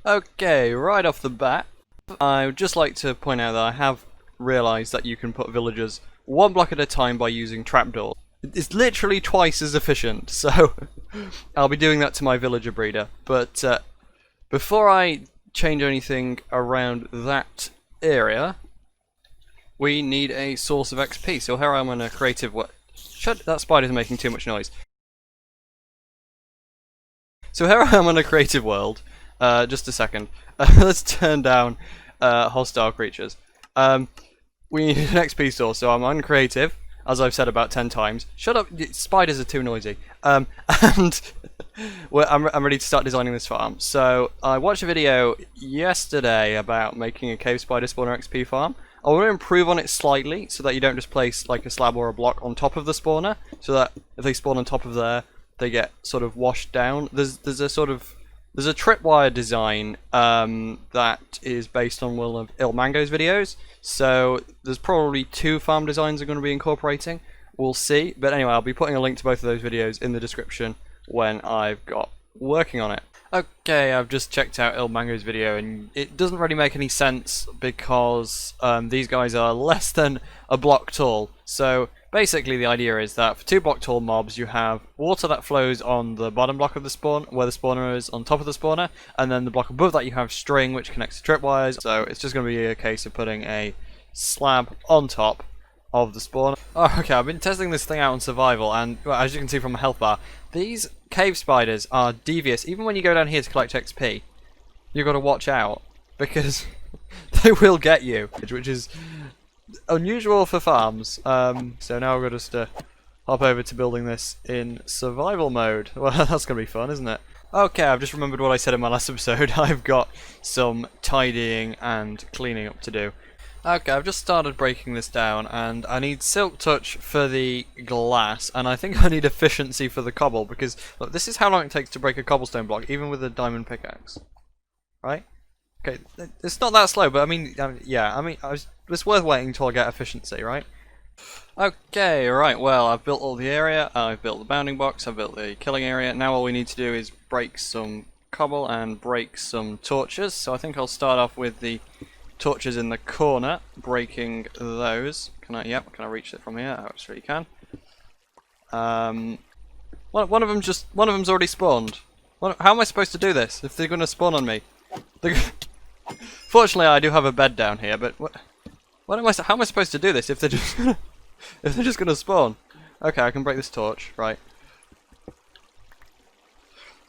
Okay, right off the bat, I would just like to point out that I have realised that you can put villagers one block at a time by using trapdoors. It's literally twice as efficient, so I'll be doing that to my villager breeder. But before I change anything around that area, we need a source of XP. So here I am on a creative world. Shut, that spider's making too much noise. So here I am on a creative world. Just a second. Let's turn down hostile creatures. We need an XP source, so I'm on creative, as I've said about 10 times. Shut up, spiders are too noisy. And I'm ready to start designing this farm. So I watched a video yesterday about making a cave spider spawner XP farm. I want to improve on it slightly so that you don't just place like a slab or a block on top of the spawner, so that if they spawn on top of there, they get sort of washed down. There's a tripwire design that is based on one of Ilmango's videos, so there's probably 2 farm designs I'm going to be incorporating. We'll see, but anyway, I'll be putting a link to both of those videos in the description when I've got working on it. Okay, I've just checked out Ilmango's video, and it doesn't really make any sense because these guys are less than a block tall. So basically the idea is that for 2 block tall mobs you have water that flows on the bottom block of the spawn, where the spawner is on top of the spawner, and then the block above that you have string which connects to tripwires. So it's just going to be a case of putting a slab on top of the spawner. Oh, okay, I've been testing this thing out on survival, and well, as you can see from my health bar, these cave spiders are devious. Even when you go down here to collect XP, you've got to watch out, because they will get you, which is unusual for farms. So now we're just hop over to building this in survival mode. Well, that's going to be fun, isn't it? Okay, I've just remembered what I said in my last episode. I've got some tidying and cleaning up to do. Okay, I've just started breaking this down, and I need Silk Touch for the glass, and I think I need Efficiency for the cobble, because look, this is how long it takes to break a cobblestone block, even with a diamond pickaxe. Right? Okay, it's not that slow, but I mean, yeah, it's worth waiting until I get Efficiency, right? Okay, right, well, I've built all the area, I've built the bounding box, I've built the killing area. Now all we need to do is break some cobble and break some torches, so I think I'll start off with the torches in the corner, breaking those. Can I reach it from here? I absolutely can. One of them's already spawned. How am I supposed to do this if they're going to spawn on me? Fortunately, I do have a bed down here, but how am I supposed to do this if they're just going to spawn? Okay, I can break this torch, right?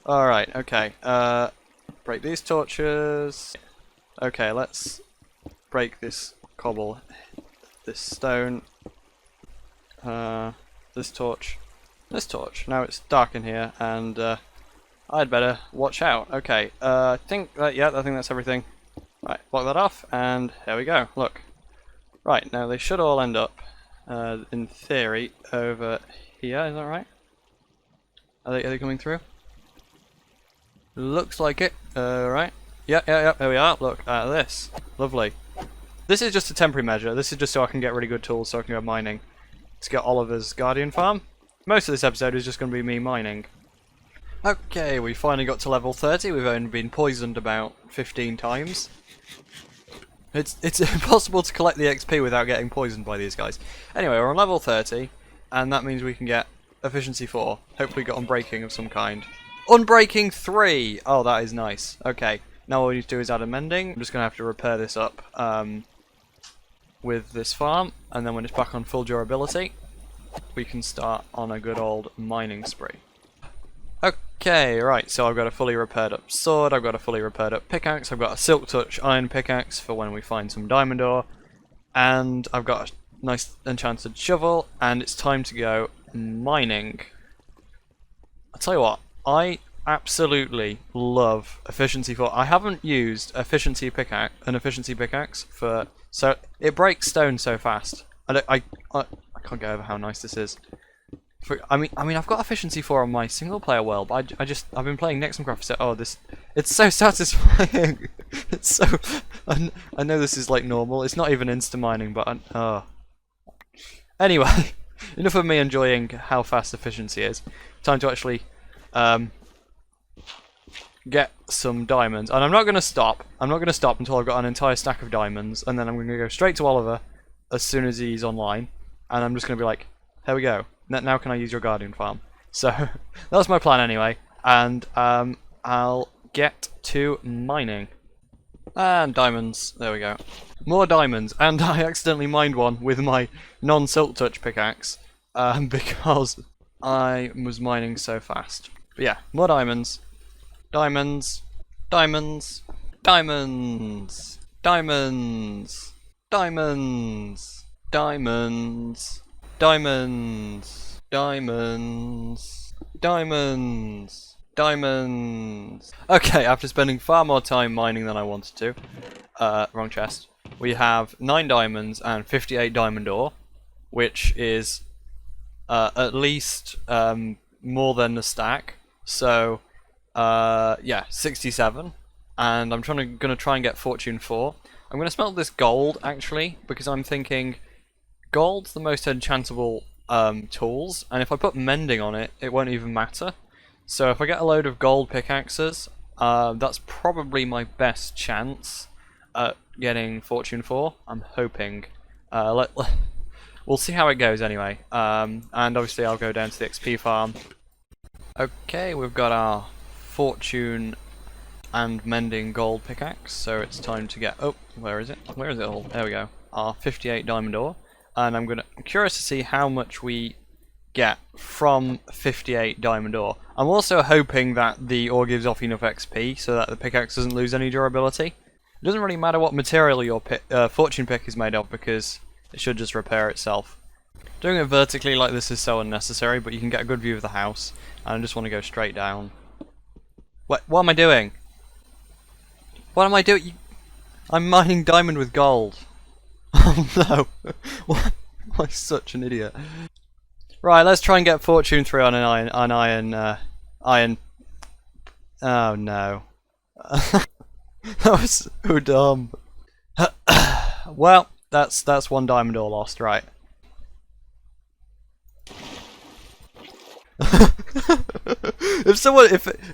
All right, okay. Break these torches. Okay, let's break this cobble, this stone, this torch. Now it's dark in here, and I'd better watch out. Okay, I think that's everything. Right, block that off, and here we go. Look. Right, now they should all end up, in theory, over here. Is that right? Are they coming through? Looks like it. Right. Yeah, there we are. Look at this. Lovely. This is just a temporary measure. This is just so I can get really good tools so I can go mining. Let's get Oliver's Guardian Farm. Most of this episode is just going to be me mining. Okay, we finally got to level 30. We've only been poisoned about 15 times. It's impossible to collect the XP without getting poisoned by these guys. Anyway, we're on level 30, and that means we can get Efficiency 4. Hopefully get Unbreaking of some kind. Unbreaking 3! Oh, that is nice. Okay. Now all we need to do is add a mending. I'm just going to have to repair this up with this farm, and then when it's back on full durability, we can start on a good old mining spree. Okay, right, so I've got a fully repaired up sword, I've got a fully repaired up pickaxe, I've got a Silk Touch iron pickaxe for when we find some diamond ore, and I've got a nice enchanted shovel, and it's time to go mining. I'll tell you what, I absolutely love Efficiency 4. I haven't used an efficiency pickaxe for, so it breaks stone so fast. I can't get over how nice this is. I mean I've got Efficiency 4 on my single player world, but I've been playing Nexumcraft, so it's so satisfying. It's so I know this is like normal. It's not even insta mining, but anyway, enough of me enjoying how fast efficiency is. Time to actually get some diamonds, and I'm not going to stop. I'm not going to stop until I've got an entire stack of diamonds, and then I'm going to go straight to Oliver as soon as he's online, and I'm just going to be like, here we go. Now can I use your guardian farm? So that's my plan anyway, and I'll get to mining. And diamonds. There we go. More diamonds, and I accidentally mined one with my non-silk touch pickaxe because I was mining so fast. But yeah, more diamonds. Diamonds. Diamonds. Diamonds. Diamonds. Diamonds. Diamonds. Diamonds. Diamonds. Diamonds. Diamonds. Okay, after spending far more time mining than I wanted to, wrong chest, we have 9 diamonds and 58 diamond ore, which is at least more than the stack. So, yeah, 67. And I'm gonna try and get Fortune 4. I'm gonna smelt this gold actually, because I'm thinking gold's the most enchantable tools, and if I put mending on it, it won't even matter. So if I get a load of gold pickaxes, that's probably my best chance at getting Fortune 4. I'm hoping. We'll see how it goes anyway. And obviously I'll go down to the XP farm. Okay, we've got our Fortune and mending gold pickaxe, so it's time to get... Oh, where is it? Where is it all? There we go. Our 58 diamond ore. And I'm curious to see how much we get from 58 diamond ore. I'm also hoping that the ore gives off enough XP so that the pickaxe doesn't lose any durability. It doesn't really matter what material your fortune pick is made of, because it should just repair itself. Doing it vertically like this is so unnecessary, but you can get a good view of the house, and I just want to go straight down. What am I doing? What am I doing? I'm mining diamond with gold. Oh no! Why am I such an idiot? Right, let's try and get Fortune 3 on an iron. Oh no. That was so dumb. Well, that's 1 diamond ore lost, right? If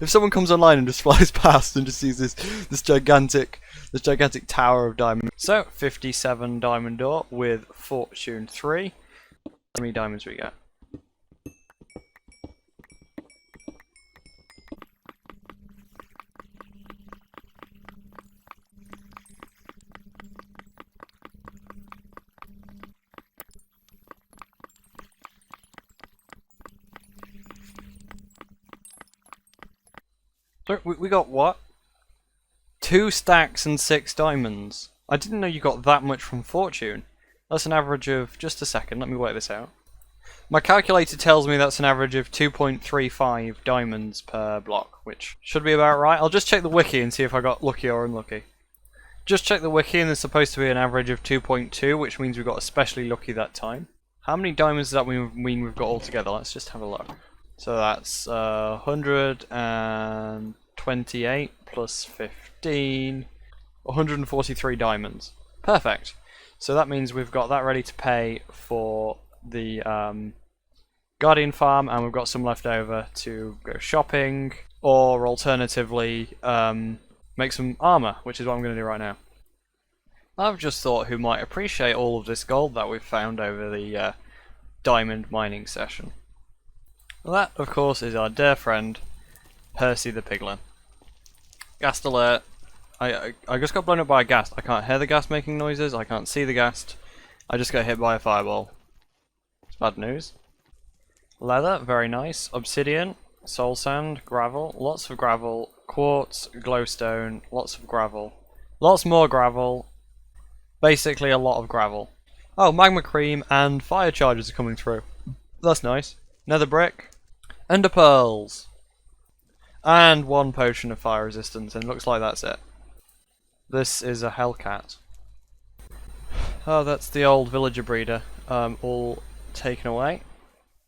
someone comes online and just flies past and just sees this gigantic tower of diamonds. So 57 diamond ore with Fortune 3. How many diamonds we get? So we got what? 2 stacks and 6 diamonds. I didn't know you got that much from Fortune. That's an average of... Just a second, let me work this out. My calculator tells me that's an average of 2.35 diamonds per block, which should be about right. I'll just check the wiki and see if I got lucky or unlucky. Just check the wiki and there's supposed to be an average of 2.2, which means we got especially lucky that time. How many diamonds does that mean we've got altogether? Let's just have a look. So that's 128 plus 15, 143 diamonds. Perfect. So that means we've got that ready to pay for the Guardian farm, and we've got some left over to go shopping, or alternatively make some armor, which is what I'm going to do right now. I've just thought who might appreciate all of this gold that we've found over the diamond mining session. Well, that, of course, is our dear friend, Percy the Piglin. Ghast alert. I just got blown up by a ghast. I can't hear the ghast making noises, I can't see the ghast. I just got hit by a fireball. It's bad news. Leather, very nice. Obsidian, soul sand, gravel, lots of gravel, quartz, glowstone, lots of gravel. Lots more gravel. Basically a lot of gravel. Oh, magma cream and fire charges are coming through. That's nice. Nether brick, ender pearls, and 1 potion of fire resistance, and it looks like that's it. This is a hellcat. Oh, that's the old villager breeder, all taken away.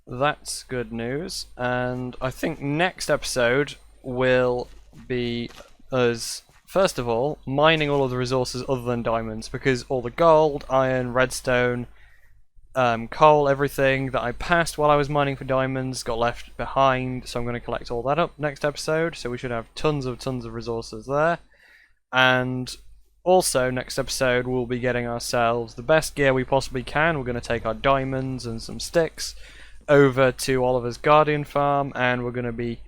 That's good news, and I think next episode will be us, first of all, mining all of the resources other than diamonds, because all the gold, iron, redstone, coal, everything that I passed while I was mining for diamonds got left behind, so I'm going to collect all that up next episode, so we should have tons of resources there. And also, next episode we'll be getting ourselves the best gear we possibly can. We're going to take our diamonds and some sticks over to Oliver's Guardian farm, and we're going to be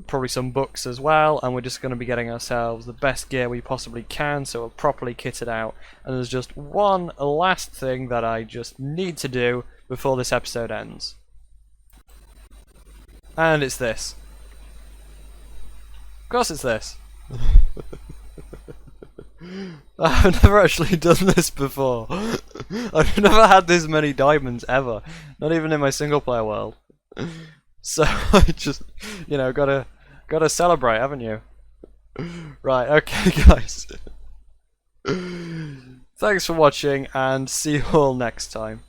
probably some books as well, and we're just going to be getting ourselves the best gear we possibly can, so we're properly kitted out. And there's just one last thing that I just need to do before this episode ends, and it's this. Of course it's this. I've never actually done this before. I've never had this many diamonds ever, not even in my single player world. So I just, you know, gotta celebrate, haven't you? Right, okay guys. Thanks for watching, and see you all next time.